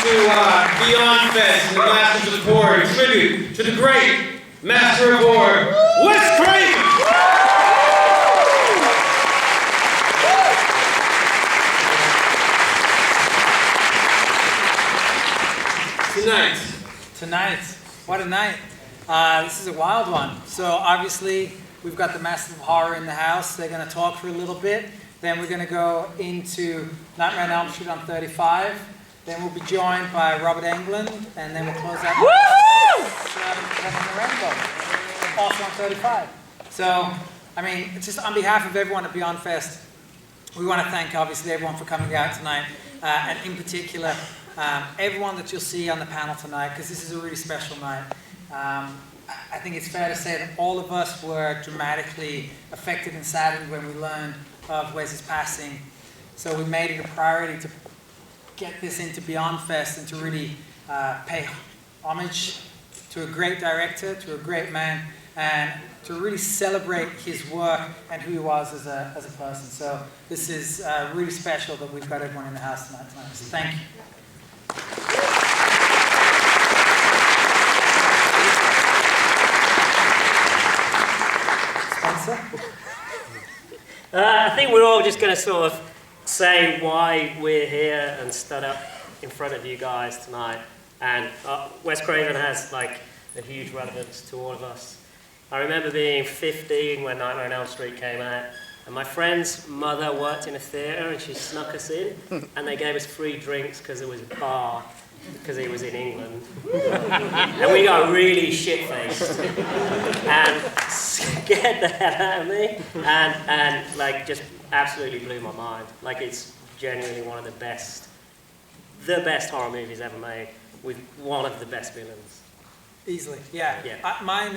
to Beyond Fest and the Masters of Horror, in tribute to the great Master of Horror, Wes Craven! Tonight, what a night. This is a wild one. So obviously, we've got the Masters of Horror in the house. They're going to talk for a little bit. Then we're going to go into Nightmare on Elm Street on 35. Then we'll be joined by Robert Englund. And then we'll close out the Rainbow, also on 35. So, I mean, just on behalf of everyone at Beyond Fest, we want to thank, obviously, everyone for coming out tonight. And in particular, everyone that you'll see on the panel tonight, because this is a really special night. I think it's fair to say that all of us were dramatically affected and saddened when we learned of Wes's passing. So we made it a priority to get this into Beyond Fest and to really pay homage to a great director, to a great man, and to really celebrate his work and who he was as a person. So this is really special that we've got everyone in the house tonight. So thank you. I think we're all just going to sort of say why we're here and stood up in front of you guys tonight. And Wes Craven has like a huge relevance to all of us. I remember being 15 when Nightmare on Elm Street came out, and my friend's mother worked in a theatre and she snuck us in, and they gave us free drinks because it was a bar, because it was in England. And we got really shit-faced and scared the hell out of me, and like just absolutely blew my mind. Like it's genuinely one of the best horror movies ever made, with one of the best villains. Easily, yeah. Mine.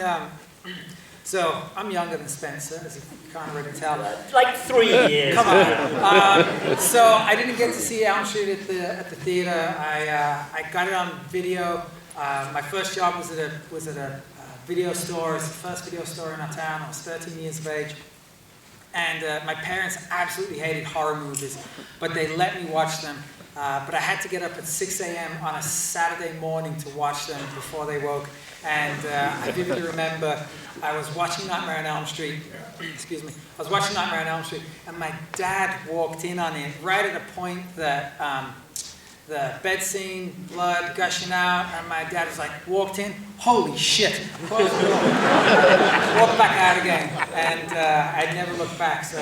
So I'm younger than Spencer, as you can't really tell. Like 3 years. Come on. So I didn't get to see Elm Street at the theater. I got it on video. My first job was at a video store. It was the first video store in our town. I was 13 years of age. And my parents absolutely hated horror movies, but they let me watch them. But I had to get up at 6 a.m. on a Saturday morning to watch them before they woke. And I vividly remember I was watching Nightmare on Elm Street. Excuse me. I was watching Nightmare on Elm Street, and my dad walked in on it right at a point that the bed scene, blood gushing out, and my dad was like, walked in, holy shit, closed the door. Walked back out again, and I'd never looked back, so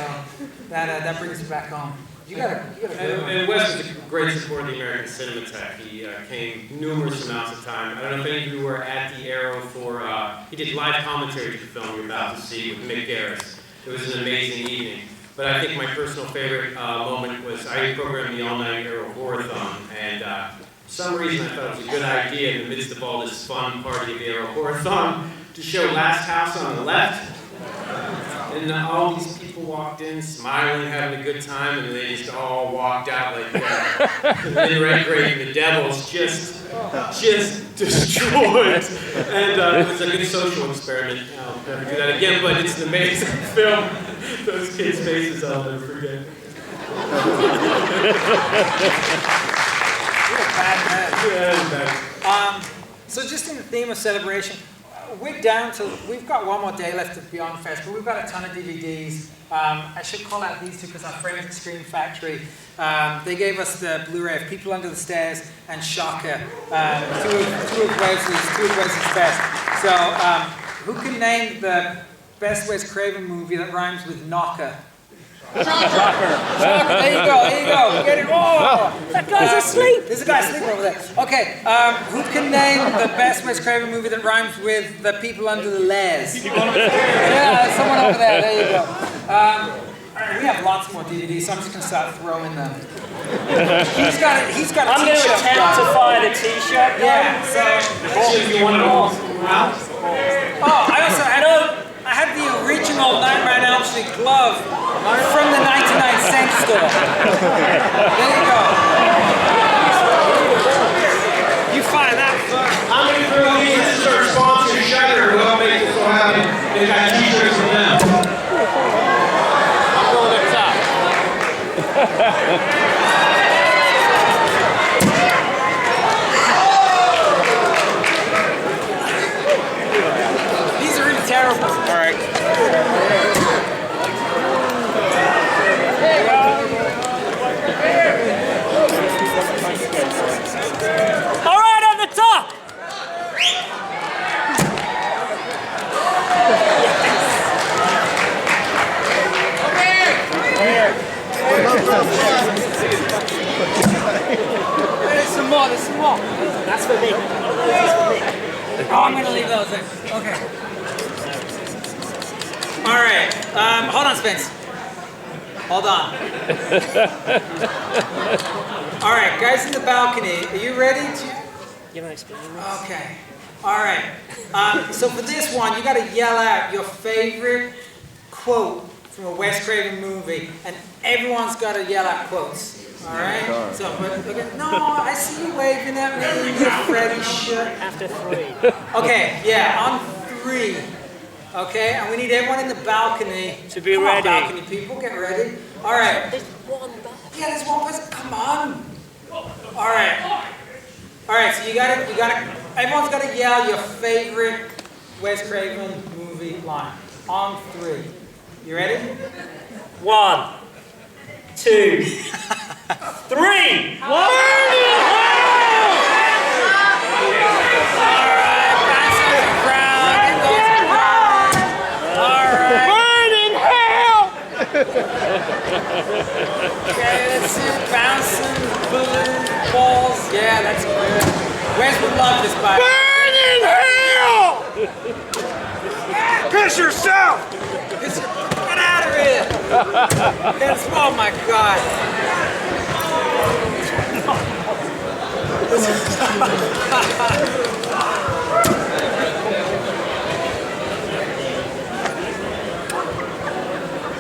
that brings me back home. You gotta and Wes was a great supporter of the American Cinematheque. He came numerous amounts of time. I don't know if any of you were at the Arrow for, he did live commentary to the film you're about to see with Mick Garris. It was an amazing evening. But I think my personal favorite moment was I programmed the all-night Arrow Horror-thon, and for some reason I thought it was a good idea in the midst of all this fun party of the Arrow Horror-thon to show Last House on the Left. And all these people walked in, smiling, having a good time, and they just all walked out like that. And then Red Grave and the Devils just destroyed. And it was a good social experiment. I'll never do that again, but it's an amazing film. Those kids' faces I'll never forget. You're a bad man. Yeah, So just in the theme of celebration, we've got one more day left at Beyond Fest, but we've got a ton of DVDs. I should call out these two because our friends at Scream Factory, they gave us the Blu-ray of People Under the Stairs and Shocker, two of Wesley's best. So who can name the best Wes Craven movie that rhymes with knocker? Shocker. There you go. Get it. Oh, that guy's asleep. There's a guy asleep over there. Okay, who can name the best Wes Craven movie that rhymes with the people under the layers? Yeah, someone over there. There you go. We have lots more DVDs, so I'm just going to start throwing them. He's got a t-shirt. I'm going to attempt to fire the t-shirt. Yeah. So you want to I have the original Nightmare on Elm Street glove from the 99-cent store. There you go. You find that first. How many releases this is our sponsor, Shutter, who helped make this all happen? They got t-shirts from them. I'm going up top. All right, on the top. There's some more, there's some more. That's for me. That's for me. Oh, I'm gonna leave those in. Okay. All right. Hold on, Spence. Hold on. All right, guys in the balcony, are you ready to? You want to explain this? Okay. All right. So for this one, you got to yell out your favorite quote from a Wes Craven movie, and everyone's got to yell out quotes. All right. So, but okay. No, I see you waving at me. You Freddy shit. After 3. Okay. Yeah, on 3. Okay, and we need everyone in the balcony To be Come ready. On, balcony people, get ready. All right. There's one back. Yeah, there's one person. Come on. All right. All right. So you gotta. Everyone's gotta yell your favorite Wes Craven movie line on 3. You ready? 1, 2, 3. Okay, let's see. Bouncing balloon balls. Yeah, that's good. Wes would love this, by Burn in hell! Piss yourself! Get out of here! That's, oh my God.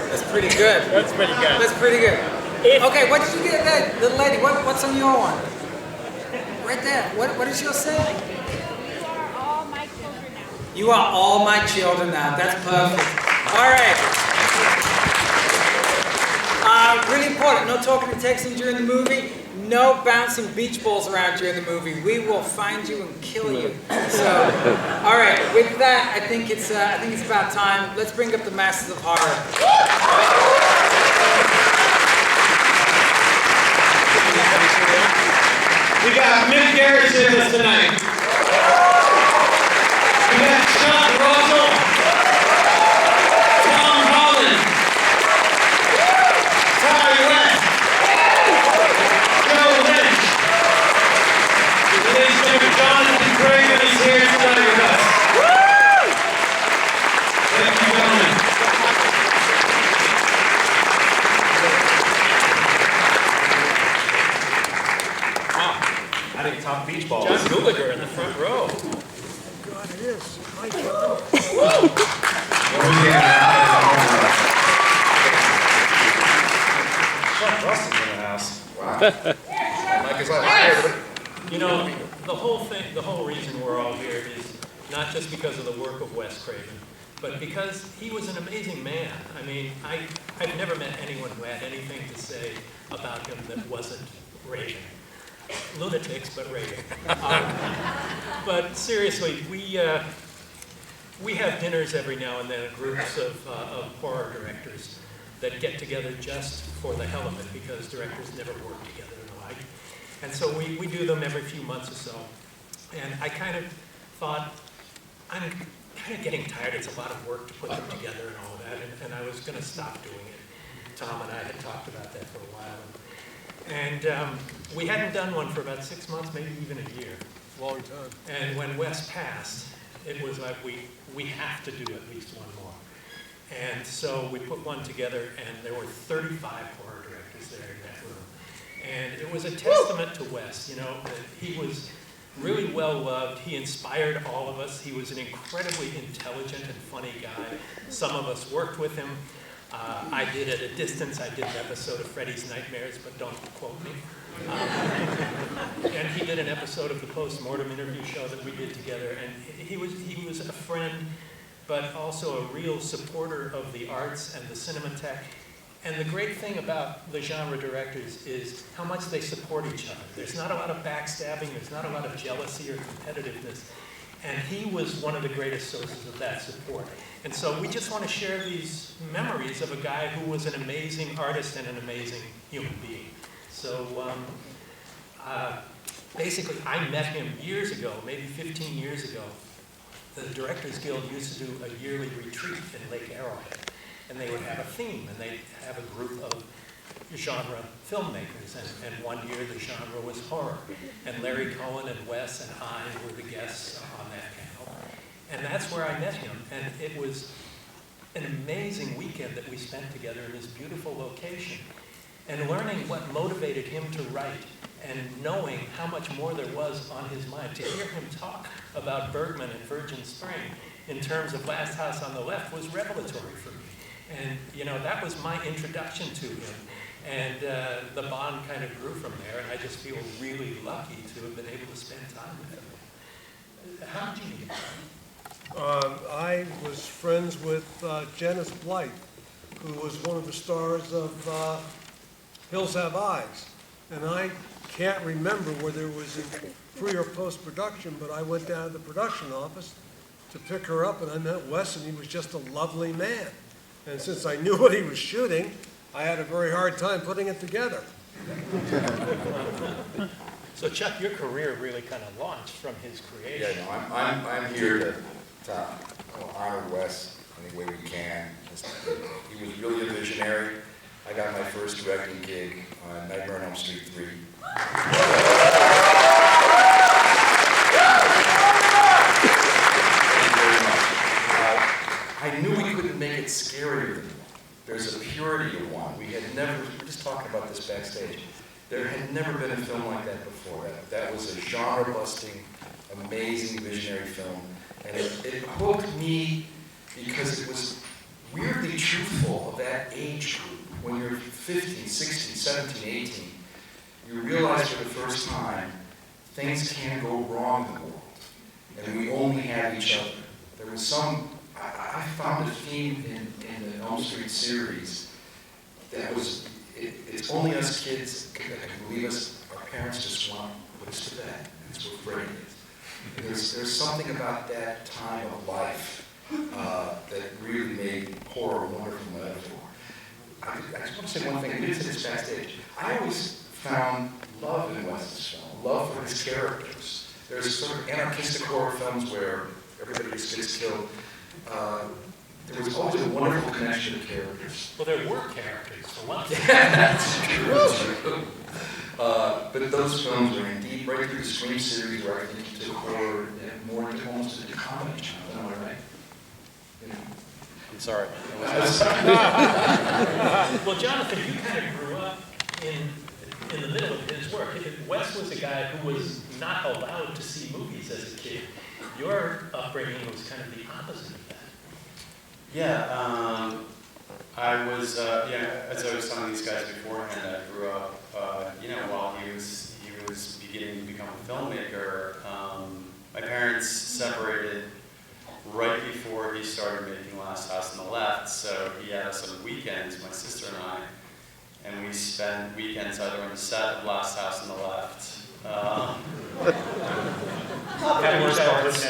That's pretty good. That's pretty good. That's pretty good. If- Okay, what did you get there, little lady? What's on your one? Right there. What does yours say? You are all my children now. You are all my children now. That's perfect. All right. Really important. No talking and texting during the movie. No bouncing beach balls around during the movie. We will find you and kill you. So, all right. With that, I think it's about time. Let's bring up the Masters of Horror. We got Mick Garris with us tonight. We got Rountable, Tom Holland, West, Joe Lynch. Ladies and gentlemen, Jonathan Craven is here tonight with us. Thank you, gentlemen. I didn't talk beach balls. John Gulager in the front row. God, it is. Hi, John. Chuck Russell's in the house. Mike is like, hi, everybody. You know, the whole reason we're all here is not just because of the work of Wes Craven, but because he was an amazing man. I mean, I've never met anyone who had anything to say about him that wasn't raving. Lunatics, but raving. But seriously, we have dinners every now and then, groups of horror directors that get together just for the hell of it, because directors never work together alike. And so we do them every few months or so. And I kind of thought, I'm kind of getting tired. It's a lot of work to put them together and all that, and I was going to stop doing it. Tom and I had talked about that for a while. And we hadn't done one for about 6 months, maybe even a year. Long time. And when Wes passed, it was like we have to do at least one more. And so we put one together, and there were 35 horror directors there in that room. And it was a testament to Wes, you know, that he was really well loved. He inspired all of us. He was an incredibly intelligent and funny guy. Some of us worked with him. I did at a distance. I did an episode of Freddy's Nightmares, but don't quote me. And he did an episode of the post-mortem interview show that we did together. And he was a friend, but also a real supporter of the arts and the Cinematheque. And the great thing about the genre directors is how much they support each other. There's not a lot of backstabbing. There's not a lot of jealousy or competitiveness. And he was one of the greatest sources of that support. And so we just want to share these memories of a guy who was an amazing artist and an amazing human being. So basically, I met him years ago, maybe 15 years ago. The Directors Guild used to do a yearly retreat in Lake Arrowhead. And they would have a theme, and they'd have a group of genre filmmakers. And one year the genre was horror. And Larry Cohen and Wes and I were the guests on that panel. And that's where I met him. And it was an amazing weekend that we spent together in this beautiful location. And learning what motivated him to write and knowing how much more there was on his mind. To hear him talk about Bergman and Virgin Spring in terms of Last House on the Left was revelatory for me. And, you know, that was my introduction to him. And the bond kind of grew from there, and I just feel really lucky to have been able to spend time with him. How did you meet him? I was friends with Janice Blight, who was one of the stars of Hills Have Eyes. And I can't remember whether it was in pre or post-production, but I went down to the production office to pick her up, and I met Wes, and he was just a lovely man. And since I knew what he was shooting, I had a very hard time putting it together. So Chuck, your career really kind of launched from his creation. Yeah, no, I'm here to honor Wes any way we can. He was really a visionary. I got my first directing gig on Nightmare on Elm Street 3. I knew we couldn't make it scarier. There's a purity of one. We were just talking about this backstage. There had never been a film like that before. That was a genre-busting, amazing, visionary film. And it hooked me because it was weirdly truthful of that age group. When you're 15, 16, 17, 18, you realize for the first time things can go wrong in the world. And we only have each other. There was I found a theme in the Elm Street series that was, it's only us kids that can believe us. Our parents just want to put us to bed. That's what we're afraid of. There's something about that time of life that really made horror a wonderful metaphor. I just want to say one thing. We did say this backstage. I always found love in Wes's film, love for his characters. There's sort of anarchistic horror films where everybody just gets killed. There was always a wonderful connection to characters. Well, there were characters, for one thing. Yeah, that's true. But those films were indeed right through the Scream series where I think he took horror and more into almost a comedy genre. Am I right? Yeah. I'm sorry. Well, Jonathan, you kind of grew up in the middle of his work. Wes was a guy who was not allowed to see movies as a kid. Your upbringing was kind of the opposite of that. Yeah, I was, as I was telling these guys beforehand, I grew up, while he was beginning to become a filmmaker. My parents separated right before he started making Last House on the Left, so he had us on weekends, my sister and I, and we spent weekends either on the set of Last House on the Left, not the worst parts,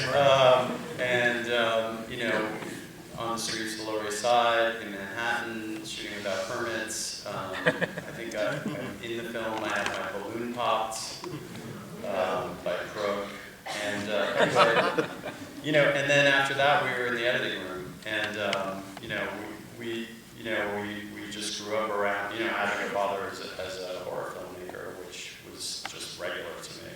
on the streets of the Lower East Side, in Manhattan, shooting without permits. I think in the film I had my balloon popped by Crook. And anyway, and then after that we were in the editing room, and we just grew up around having a father as a horror filmmaker, which was just regular to me.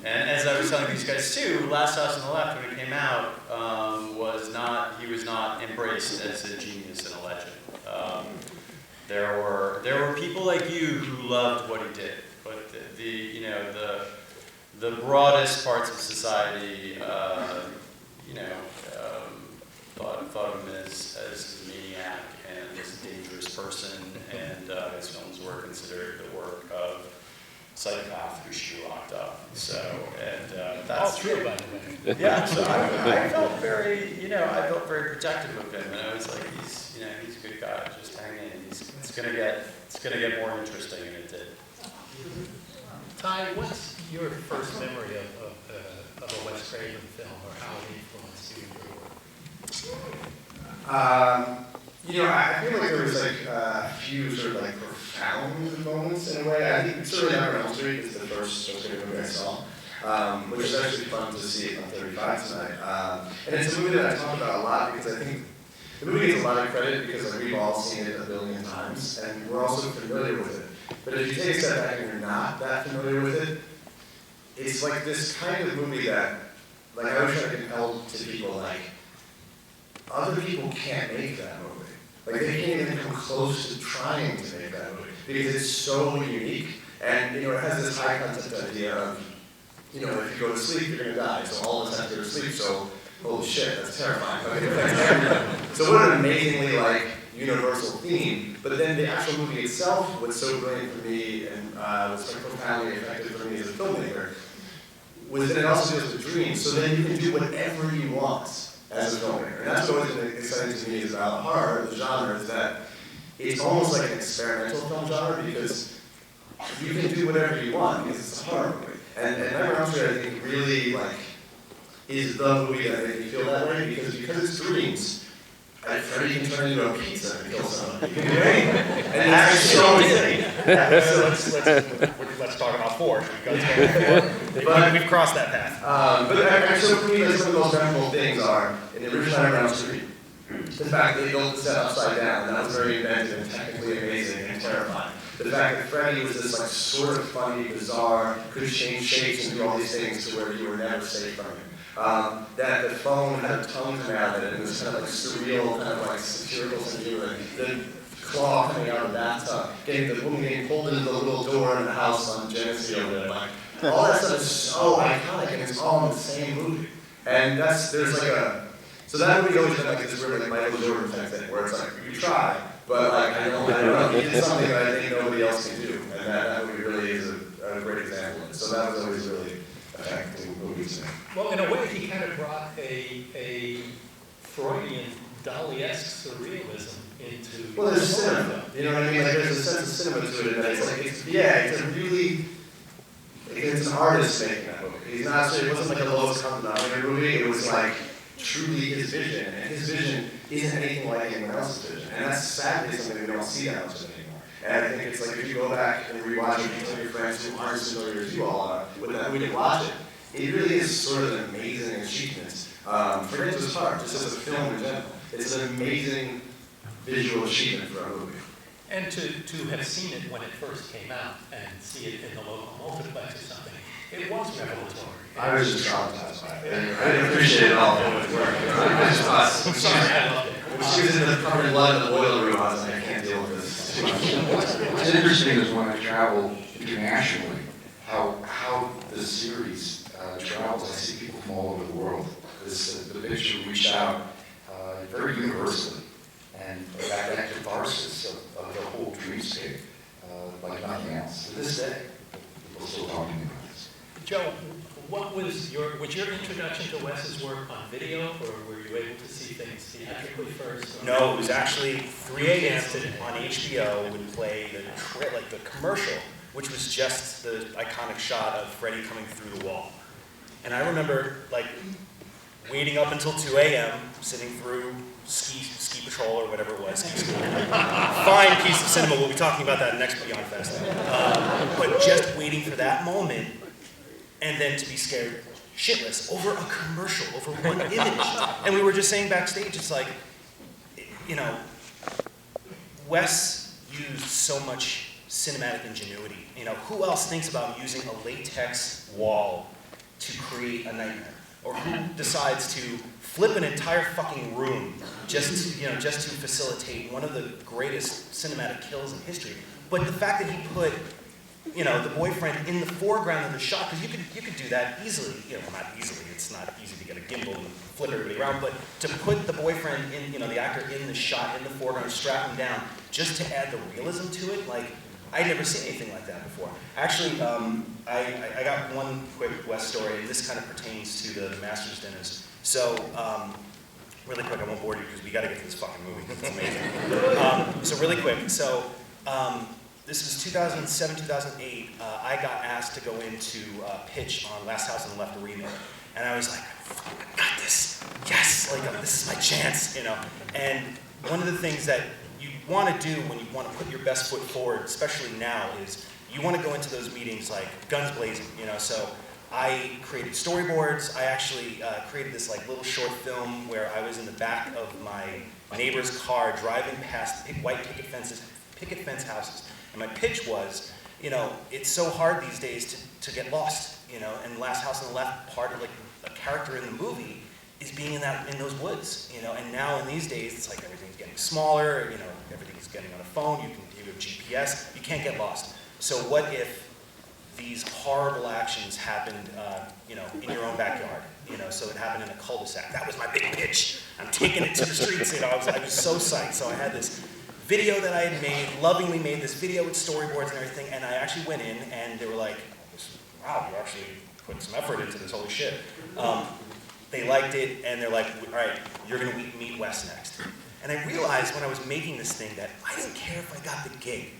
And as I was telling these guys too, Last House on the Left, when it came out, he was not embraced as a genius and a legend. There were people like you who loved what he did, but the broadest parts of society, thought of him as a maniac and as a dangerous person, and his films were considered the work of psychopath who should be locked up. So, and that's true, by the way. Yeah. So I felt very, protective of him, and I was like, he's a good guy. Just hang in. It's gonna get more interesting, and it did. Ty, what's your first memory of a Wes Craven film, or how it influenced you in your work? I feel like there was a few sort of found moments in a way. I think certainly Nightmare on Elm Street is the first Wes Craven movie I saw, which is actually fun to see it on 35 tonight. And it's a movie that I talk about a lot because I think the movie gets a lot of credit because like, we've all seen it a billion times and we're also familiar with it. But if you take a step back and you're not that familiar with it, it's like this kind of movie that, like I wish I could tell to people, like, other people can't make that movie. Like they can't even come close to trying to make that movie because it's so unique. And you know, it has this high concept idea of, you know, if you go to sleep, you're gonna die. So all of us have to go to sleep. So holy shit, that's terrifying. So what an amazingly like universal theme. But then the actual movie itself, what's so brilliant for me and was like profoundly effective for me as a filmmaker, was that it also deals with dreams. So then you can do whatever you want as a filmmaker. And that's what always been exciting to me is about horror, the genre, is that it's almost like an experimental film genre because you can do whatever you want because it's a horror movie. And Nightmare on Elm Street, I think, really like is the movie that made me feel that way because it's dreams. And Freddy can turn into a pizza and kill somebody. And that's so insane. So let's talk about 4. We've crossed that path. But actually, for me, like, some of the most memorable things are in the original Nightmare on Elm Street. The fact that they built the set upside down, and that was very inventive and technically amazing and terrifying. The fact that Freddy was this like sort of funny, bizarre, could change shapes and do all these things to where you were never safe from him. That the phone had a tongue coming out of it, and it was kind of like surreal, kind of like satirical thing to do with the claw coming out of the bathtub, getting the woman getting pulled into the little door in the house on Genesee over there. Like, all that stuff is so iconic, and it's all in the same movie. And there's like a, so that movie always been like this weird like Michael Jordan type thing, where it's like, you try, but like, I don't know, he did something that I think nobody else can do, and that movie really is a great example of it. So that was always really effective movie to me. Well, in a way, he kind of brought a Freudian, Dali-esque surrealism into. Well, there's cinema. You know what I mean? Like, there's a sense of cinema to it, and it's like, it's a really, it's an artist making that movie. He's not, it wasn't like a lowest common denominator movie. It was like truly his vision, and his vision isn't anything like anyone else's vision, and that's sadly something we don't see that much of anymore. And I think it's like if you go back and rewatch it, and tell your friends who aren't as familiar as you all are with that movie to watch it. It really is sort of an amazing achievement. Forget just part, just as a film in general. It's an amazing visual achievement for a movie. And to have seen it when it first came out and see it in the local multiplex or something, it was revelatory. I was just traumatized by it. I didn't appreciate it all. It was work. I'm sorry, I loved it. When she was in the permanent blood in the boiler room, I was like, I can't deal with this too much. What's interesting is when I travel internationally, how the series travels. I see people from all over the world. The picture reached out very universally, and that catharsis of the whole dreamscape, like nothing else. To this day, people are still talking about this. Joe, was your introduction to Wes's work on video, or were you able to see things theatrically first? No, it was actually 3 a.m. on HBO would play the commercial, which was just the iconic shot of Freddy coming through the wall. And I remember like waiting up until 2 a.m., sitting through ski patrol or whatever it was. Fine piece of cinema. We'll be talking about that next Beyond Fest. But just waiting for that moment, and then to be scared shitless over a commercial, over one image. And we were just saying backstage, it's like, you know, Wes used so much cinematic ingenuity. You know, who else thinks about using a latex wall to create a nightmare? Or who decides to flip an entire fucking room just to facilitate one of the greatest cinematic kills in history? But the fact that he put, you know, the boyfriend in the foreground of the shot, because you could do that easily. You know, not easily. It's not easy to get a gimbal and flip everybody around. But to put the boyfriend in, you know, the actor in the shot in the foreground, strap him down, just to add the realism to it, like. I'd never seen anything like that before. Actually, I got one quick Wes story, and this kind of pertains to the Masters dinners. So, really quick, I won't bore you because we got to get to this fucking movie. It's amazing. So really quick, so this was 2007, 2008. I got asked to go into pitch on Last House on the Left, a remake, and I was like, I got this. Yes, like this is my chance, you know. And one of the things that you want to do when you want to put your best foot forward, especially now, is you want to go into those meetings like guns blazing, you know. So I created storyboards. I actually created this like little short film where I was in the back of my neighbor's car driving past white picket fence houses. And my pitch was, you know, it's so hard these days to get lost, you know, and Last House on the Left, part of like a character in the movie is being in those woods, you know, and now in these days it's like everything's getting smaller, you know, everything's getting on a phone, you have GPS, you can't get lost. So what if these horrible actions happened, you know, in your own backyard, you know, so it happened in a cul-de-sac. That was my big pitch. I'm taking it to the streets, you know, I was so psyched. So I had this video that I had made, lovingly made this video with storyboards and everything, and I actually went in and they were like, wow, you actually put some effort into this, holy shit. They liked it, and they're like, all right, you're gonna meet Wes next. And I realized when I was making this thing that I didn't care if I got the gig.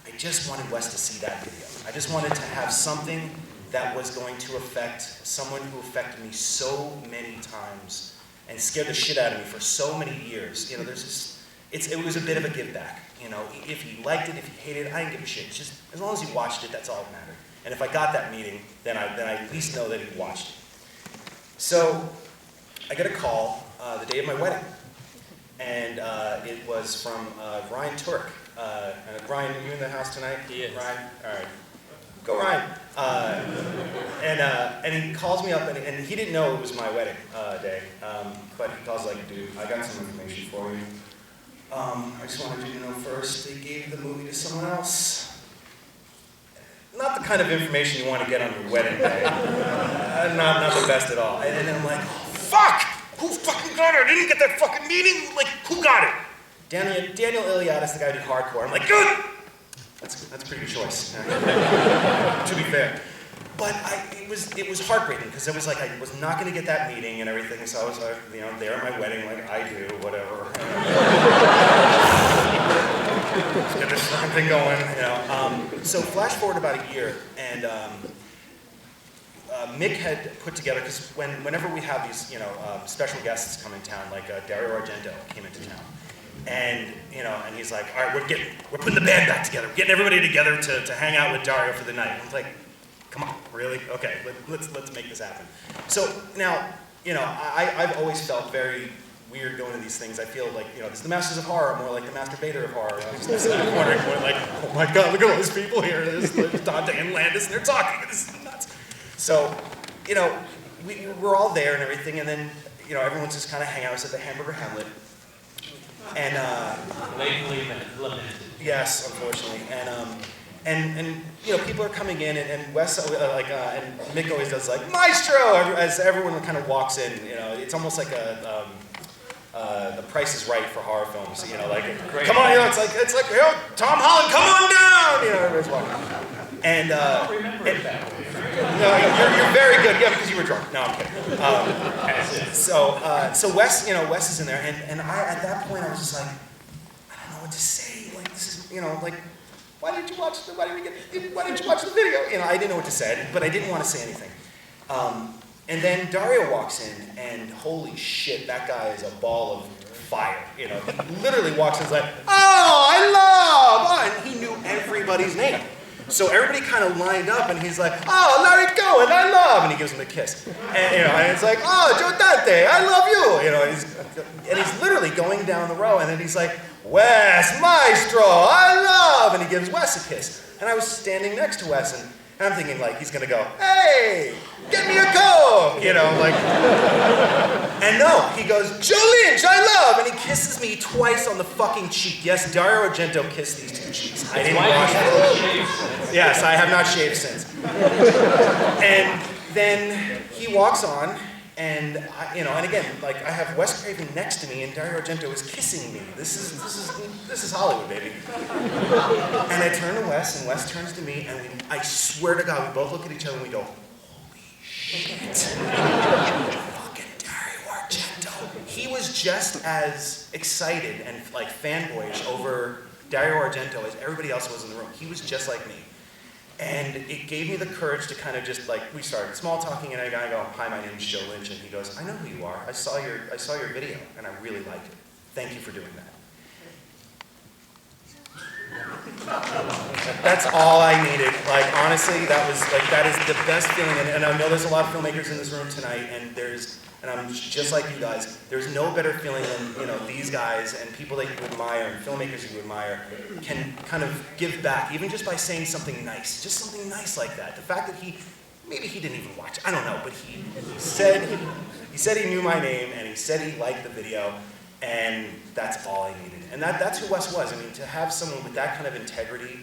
I just wanted Wes to see that video. I just wanted to have something that was going to affect someone who affected me so many times and scared the shit out of me for so many years. You know, there's this, it was a bit of a give back. You know, if he liked it, if he hated it, I didn't give a shit. It's just, as long as he watched it, that's all that mattered. And if I got that meeting, then I at least know that he watched it. So I get a call the day of my wedding. And it was from Ryan Turk. Ryan, are you in the house tonight? He is. Ryan? All right. Go Ryan. And he calls me up, and he didn't know it was my wedding day. But he calls like, dude, I got some information for you. I just wanted you to know first, they gave the movie to someone else. Not the kind of information you want to get on your wedding day. Not the best at all. And then I'm like, oh, fuck! Who fucking got it? I didn't get that fucking meeting. Like, who got it? Daniel Iliadis, the guy who did Hardcore. I'm like, good! That's a pretty good choice, to be fair. But it was heartbreaking, because it was like, I was not going to get that meeting and everything, so I was you know, there at my wedding, like I do, whatever. Let's get this fucking thing going, you know. So flash forward about a year, and Mick had put together, because whenever we have these, you know, special guests come in town, like Dario Argento came into town, and you know, and he's like, all right, we're putting the band back together, we're getting everybody together to hang out with Dario for the night. I was like, come on, really? Okay, let's make this happen. So now, you know, I've always felt very weird going to these things. I feel like, you know, this is the Masters of Horror, more like the Masturbator of Horror. I'm just sitting in the corner going like, oh my God, look at all these people here. There's Dante and Landis, and they're talking. This is nuts. So, you know, we're all there and everything, and then, you know, everyone's just kind of hanging out. I was at the Hamburger Hamlet. And, Lately lamented. yes, unfortunately. And you know, people are coming in, and Wes, and Mick always does like, Maestro! As everyone kind of walks in, you know, it's almost like The Price is Right for horror films, you know, like, come on, you know, it's like, yo, Tom Holland, come on down! You know, everybody's walking. And, I don't remember it that way. no, you're very good, yeah, because you were drunk. No, I'm kidding. So Wes, you know, Wes is in there, and I, at that point, I was just like, I don't know what to say, like, this is, you know, like, why didn't you watch the video? You know, I didn't know what to say, but I didn't want to say anything. And then Dario walks in, and holy shit, that guy is a ball of fire. You know, he literally walks in and is like, oh, I love, and he knew everybody's name. So everybody kind of lined up, and he's like, oh, Larry Cohen, I love, and he gives him a kiss. And, you know, and it's like, oh, Joe Dante, I love you. You know, and he's literally going down the row, and then he's like, Wes, Maestro, I love, and he gives Wes a kiss. And I was standing next to Wes, and I'm thinking, like, he's gonna go, hey, get me a Coke, you know, like, and no, he goes, Joe Lynch, I love, and he kisses me twice on the fucking cheek. Yes, Dario Argento kissed these two cheeks. I didn't wash them. Yes, I have not shaved since. And then he walks on, and you know, and again, like, I have Wes Craven next to me, and Dario Argento is kissing me. This is Hollywood, baby. And I turn to Wes, and Wes turns to me, and I swear to God, we both look at each other and we go, holy shit. Fucking Dario Argento. He was just as excited and like fanboyish over Dario Argento as everybody else was in the room. He was just like me. And it gave me the courage to kind of just like, we started small talking, and I go, hi, my name's Joe Lynch, and he goes, I know who you are. I saw your video, and I really liked it. Thank you for doing that. That's all I needed. Like, honestly, that is the best feeling. And I know there's a lot of filmmakers in this room tonight, and I'm just like you guys. There's no better feeling than, you know, these guys and people that you admire and filmmakers you admire can kind of give back, even just by saying something nice. Just something nice like that. The fact that maybe he didn't even watch it, I don't know, but he said he knew my name, and he said he liked the video, and that's all I needed. And that's who Wes was. I mean, to have someone with that kind of integrity,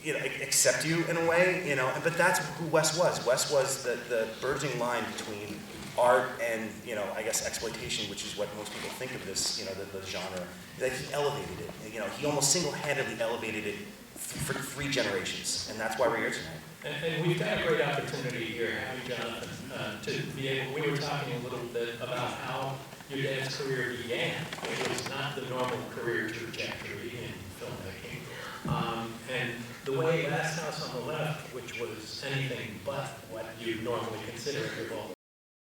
you know, accept you in a way, you know, but that's who Wes was. Wes was the bridging line between art and, you know, I guess exploitation, which is what most people think of this, you know, the genre, that he elevated it. You know, he almost single-handedly elevated it for 3 generations, and that's why we're here tonight. And we've got a great opportunity here, having Jonathan, to be able, we were talking a little bit about how your dad's career began. It was not the normal career trajectory in filmmaking. And the way Last House on the Left, which was anything but what you normally consider a revolving